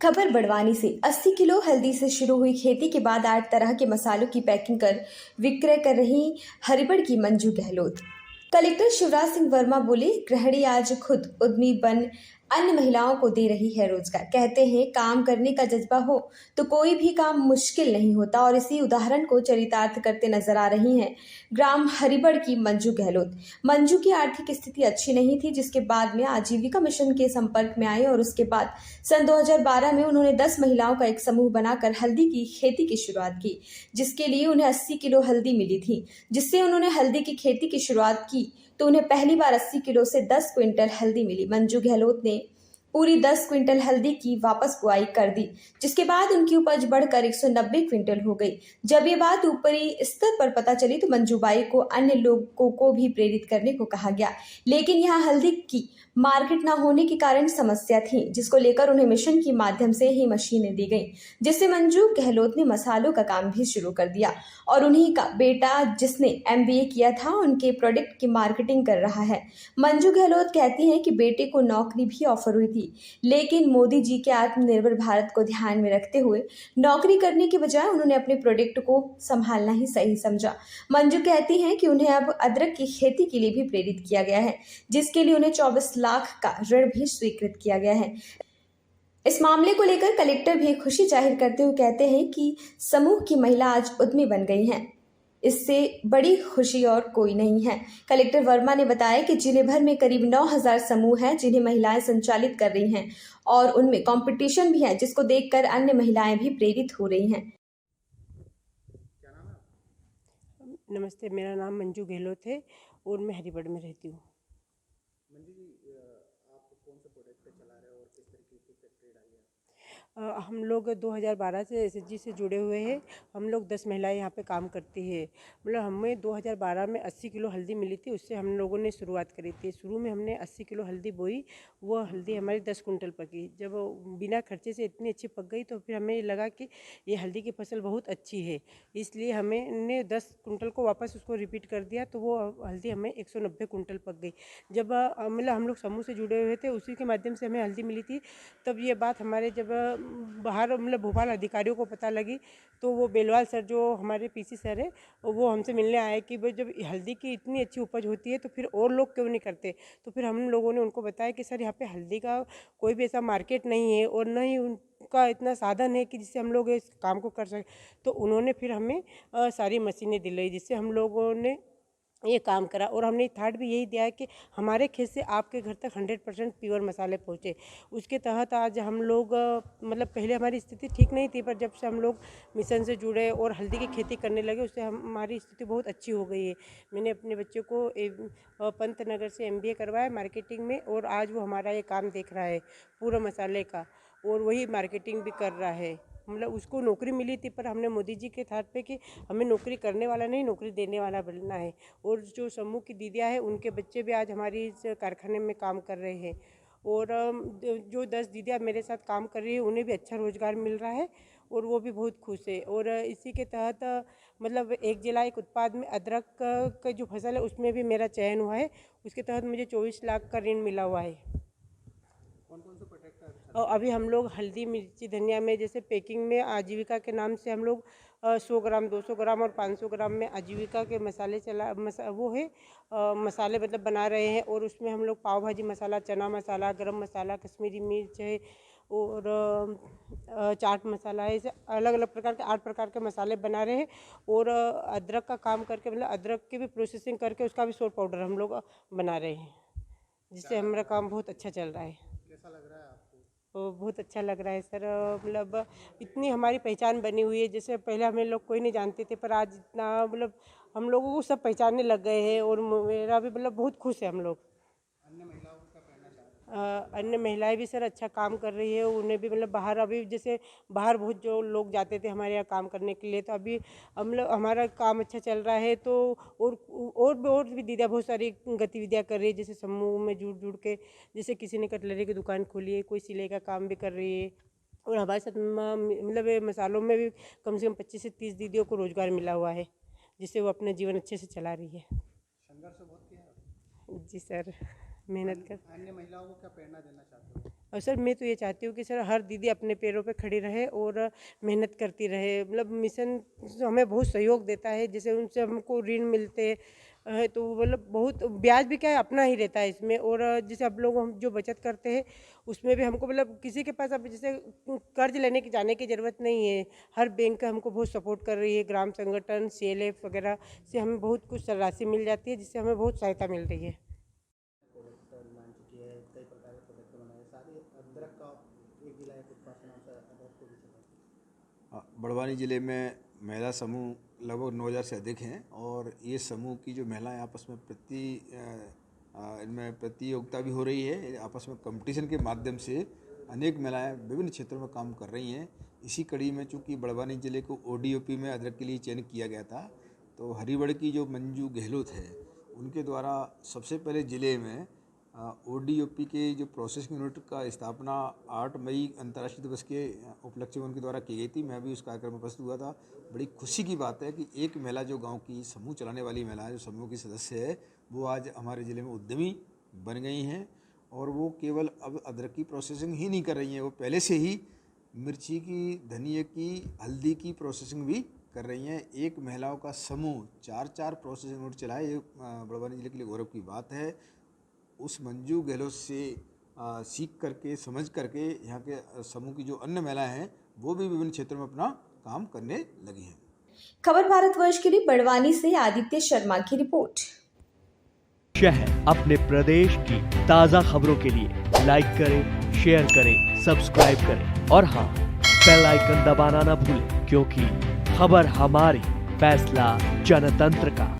खबर बड़वानी से 80 किलो हल्दी से शुरू हुई खेती के बाद 8 तरह के मसालों की पैकिंग कर विक्रय कर रही हरिबड़ की मंजू गहलोत। कलेक्टर शिवराज सिंह वर्मा बोले, गृहिणी आज खुद उद्यमी बन अन्य महिलाओं को दे रही है रोजगार। कहते हैं काम करने का जज्बा हो तो कोई भी काम मुश्किल नहीं होता और इसी उदाहरण को चरितार्थ करते नजर आ रही हैं ग्राम हरिबड़ की मंजू गहलोत। मंजू की आर्थिक स्थिति अच्छी नहीं थी, जिसके बाद में आजीविका मिशन के संपर्क में आए और उसके बाद सन 2012 में उन्होंने 10 महिलाओं का एक समूह बनाकर हल्दी की खेती की शुरुआत की, जिसके लिए उन्हें 80 किलो हल्दी मिली थी। जिससे उन्होंने हल्दी की खेती की शुरुआत की तो उन्हें पहली बार 80 किलो से 10 क्विंटल हल्दी मिली। मंजू गहलोत ने पूरी 10 क्विंटल हल्दी की वापस बुआई कर दी, जिसके बाद उनकी उपज बढ़कर 190 क्विंटल हो गई। जब ये बात ऊपरी स्तर पर पता चली तो मंजूबाई को अन्य लोगों को भी प्रेरित करने को कहा गया, लेकिन यहाँ हल्दी की मार्केट न होने के कारण समस्या थी, जिसको लेकर उन्हें मिशन के माध्यम से ही मशीनें दी गई, जिससे मंजू गहलोत ने मसालों का काम भी शुरू कर दिया और उन्हीं का बेटा, जिसने MBA किया था, उनके प्रोडक्ट की मार्केटिंग कर रहा है। मंजू गहलोत कहती हैं कि बेटे को नौकरी भी ऑफर हुई थी, लेकिन मोदी जी के आत्मनिर्भर भारत को ध्यान में रखते हुए नौकरी करने के बजाय उन्होंने अपने प्रोडक्ट को संभालना ही सही समझा। मंजू कहती हैं कि उन्हें अब अदरक की खेती के लिए भी प्रेरित किया गया है, जिसके लिए उन्हें 24 लाख का ऋण भी स्वीकृत किया गया है। इस मामले को लेकर कलेक्टर भी खुशी जाहिर करते हुए कहते हैं कि समूह की महिला आज उद्यमी बन गई हैं। इससे बड़ी खुशी और कोई नहीं है। कलेक्टर वर्मा ने बताया कि जिले भर में करीब 9,000 समूह हैं जिन्हें महिलाएं संचालित कर रही हैं और उनमें कंपटीशन भी है, जिसको देखकर अन्य महिलाएं भी प्रेरित हो रही हैं। नमस्ते, मेरा नाम मंजू गहलोत है और मैं हरिबड़ में रहती हूँ। मंजू जी, आप कौन सा प्रोडक्ट चला रहे हो और किस तरीके की फैक्ट्री डाली है? हम लोग 2012 से SHG से जुड़े हुए हैं। हम लोग 10 महिलाएं यहाँ पे काम करती है। मतलब हमें 2012 में 80 किलो हल्दी मिली थी, उससे हम लोगों ने शुरुआत करी थी। शुरू में हमने 80 किलो हल्दी बोई, वो हल्दी हमारी 10 कुंटल पकी। जब बिना खर्चे से इतनी अच्छी पक गई तो फिर हमें लगा कि ये हल्दी की फसल बहुत अच्छी है, इसलिए हमने 10 कुंटल को वापस उसको रिपीट कर दिया, तो वो हल्दी हमें 190 कुंटल पक गई। जब मतलब हम लोग समूह से जुड़े हुए थे, उसी के माध्यम से हमें हल्दी मिली थी। तब ये बात हमारे जब बाहर मतलब भोपाल अधिकारियों को पता लगी, तो वो बेलवाल सर जो हमारे PC सर है, वो हमसे मिलने आए कि भाई जब हल्दी की इतनी अच्छी उपज होती है तो फिर और लोग क्यों नहीं करते। तो फिर हम लोगों ने उनको बताया कि सर यहाँ पे हल्दी का कोई भी ऐसा मार्केट नहीं है और न ही उनका इतना साधन है कि जिससे हम लोग इस काम को कर सकें। तो उन्होंने फिर हमें सारी मशीनें दिलाई, जिससे हम लोगों ने ये काम करा। और हमने थर्ड भी यही दिया है कि हमारे खेत से आपके घर तक 100% प्योर मसाले पहुँचे। उसके तहत आज हम लोग मतलब पहले हमारी स्थिति ठीक नहीं थी, पर जब से हम लोग मिशन से जुड़े और हल्दी की खेती करने लगे, उससे हमारी स्थिति बहुत अच्छी हो गई है। मैंने अपने बच्चे को पंत नगर से MBA करवाया मार्केटिंग में, और आज वो हमारा ये काम देख रहा है पूरा मसाले का, और वही मार्केटिंग भी कर रहा है। मतलब उसको नौकरी मिली थी, पर हमने मोदी जी के थाट पे कि हमें नौकरी करने वाला नहीं, नौकरी देने वाला बनना है। और जो समूह की दीदियाँ हैं, उनके बच्चे भी आज हमारी इस कारखाने में काम कर रहे हैं। और जो 10 दीदियाँ मेरे साथ काम कर रही है, उन्हें भी अच्छा रोजगार मिल रहा है और वो भी बहुत खुश है। और इसी के तहत मतलब एक जिला एक उत्पाद में अदरक का जो फसल है, उसमें भी मेरा चयन हुआ है। उसके तहत मुझे 24 लाख का ऋण मिला हुआ है। कौन कौन से प्रोडक्ट है? और अभी हम लोग हल्दी, मिर्ची, धनिया में जैसे पैकिंग में आजीविका के नाम से हम लोग 100 ग्राम, 200 ग्राम और 500 ग्राम में आजीविका के मसाले मसाले मतलब बना रहे हैं। और उसमें हम लोग पाव भाजी मसाला, चना मसाला, गरम मसाला, कश्मीरी मिर्च है और चाट मसाला है, ऐसे अलग अलग प्रकार के 8 प्रकार के मसाले बना रहे हैं। और अदरक का काम करके मतलब अदरक की भी प्रोसेसिंग करके उसका भी सोप पाउडर हम लोग बना रहे हैं, जिससे हमारा काम बहुत अच्छा चल रहा है। कैसा लग रहा है आपको? बहुत अच्छा लग रहा है सर। मतलब इतनी हमारी पहचान बनी हुई है, जैसे पहले हमें लोग कोई नहीं जानते थे, पर आज इतना मतलब हम लोगों को सब पहचानने लग गए हैं। और मेरा भी मतलब बहुत खुश है हम लोग। अन्य महिलाओं का कहना चाह रहे हैं? अन्य महिलाएं भी सर अच्छा काम कर रही है, उन्हें भी मतलब बाहर, अभी जैसे बाहर बहुत जो लोग जाते थे हमारे यहाँ काम करने के लिए, तो अभी हम लोग हमारा काम अच्छा चल रहा है। तो और भी दीदियाँ बहुत सारी गतिविधियाँ कर रही है, जैसे समूह में जुड़ जुड़ के, जैसे किसी ने कटलरी की दुकान खोली है, कोई सिलाई का काम भी कर रही है। और हमारे साथ मतलब मसालों में भी कम से कम 25 से 30 दीदियों को रोज़गार मिला हुआ है, जिससे वो अपना जीवन अच्छे से चला रही है। संघर्ष बहुत किया है? जी सर, मेहनत कर। अन्य महिलाओं को क्या प्रेरणा देना चाहते हो? और सर मैं तो ये चाहती हूँ कि सर हर दीदी अपने पैरों पे खड़ी रहे और मेहनत करती रहे। मतलब मिशन हमें बहुत सहयोग देता है, जैसे उनसे हमको ऋण मिलते हैं तो मतलब बहुत ब्याज भी क्या है अपना ही रहता है इसमें। और जैसे अब लोग हम जो बचत करते हैं उसमें भी हमको मतलब किसी के पास अब जैसे कर्ज लेने की जाने की ज़रूरत नहीं है। हर बैंक हमको बहुत सपोर्ट कर रही है, ग्राम संगठन CLF वगैरह से हमें बहुत कुछ राशि मिल जाती है, जिससे हमें बहुत सहायता मिल रही है। प्रोडक्ट लॉन्च किए हैं, कई प्रकार के प्रोडक्ट बनाए, साथ ही अदरक का एक जिला है उत्पाद नाम से अदरक को भी चलाते हैं। बड़वानी ज़िले में महिला समूह लगभग 9000 से अधिक हैं और ये समूह की जो महिलाएं आपस में इनमें प्रतियोगिता भी हो रही है। आपस में कंपटीशन के माध्यम से अनेक महिलाएं विभिन्न क्षेत्रों में काम कर रही हैं। इसी कड़ी में चूँकि बड़वानी ज़िले को ODOP में अदरक के लिए चयन किया गया था, तो हरिबड़ की जो मंजू गहलोत है उनके द्वारा सबसे पहले ज़िले में ODOP के जो प्रोसेसिंग यूनिट का स्थापना 8 मई अंतर्राष्ट्रीय दिवस के उपलक्ष्य में उनके द्वारा की गई थी। मैं भी उस कार्यक्रम में उपस्थित हुआ था। बड़ी खुशी की बात है कि एक महिला जो गांव की समूह चलाने वाली महिला है, जो समूह की सदस्य है, वो आज हमारे ज़िले में उद्यमी बन गई हैं। और वो केवल अब अदरक की प्रोसेसिंग ही नहीं कर रही हैं, वो पहले से ही मिर्ची की, धनिया की, हल्दी की प्रोसेसिंग भी कर रही हैं। एक महिलाओं का समूह 4 प्रोसेसिंग यूनिट चलाए, ये बड़वानी ज़िले के लिए गौरव की बात है। उस मंजू गहलोत से सीख करके, समझ करके यहाँ के समूह की जो अन्य महिलाएं हैं वो भी विभिन्न क्षेत्रों में अपना काम करने लगी हैं। खबर भारतवर्ष के लिए बड़वानी से आदित्य शर्मा की रिपोर्ट। शहर अपने प्रदेश की ताज़ा खबरों के लिए लाइक करें, शेयर करें, सब्सक्राइब करें और हाँ, बेल आइकन दबाना ना भूलें, क्योंकि खबर हमारी, फैसला जनतंत्र का।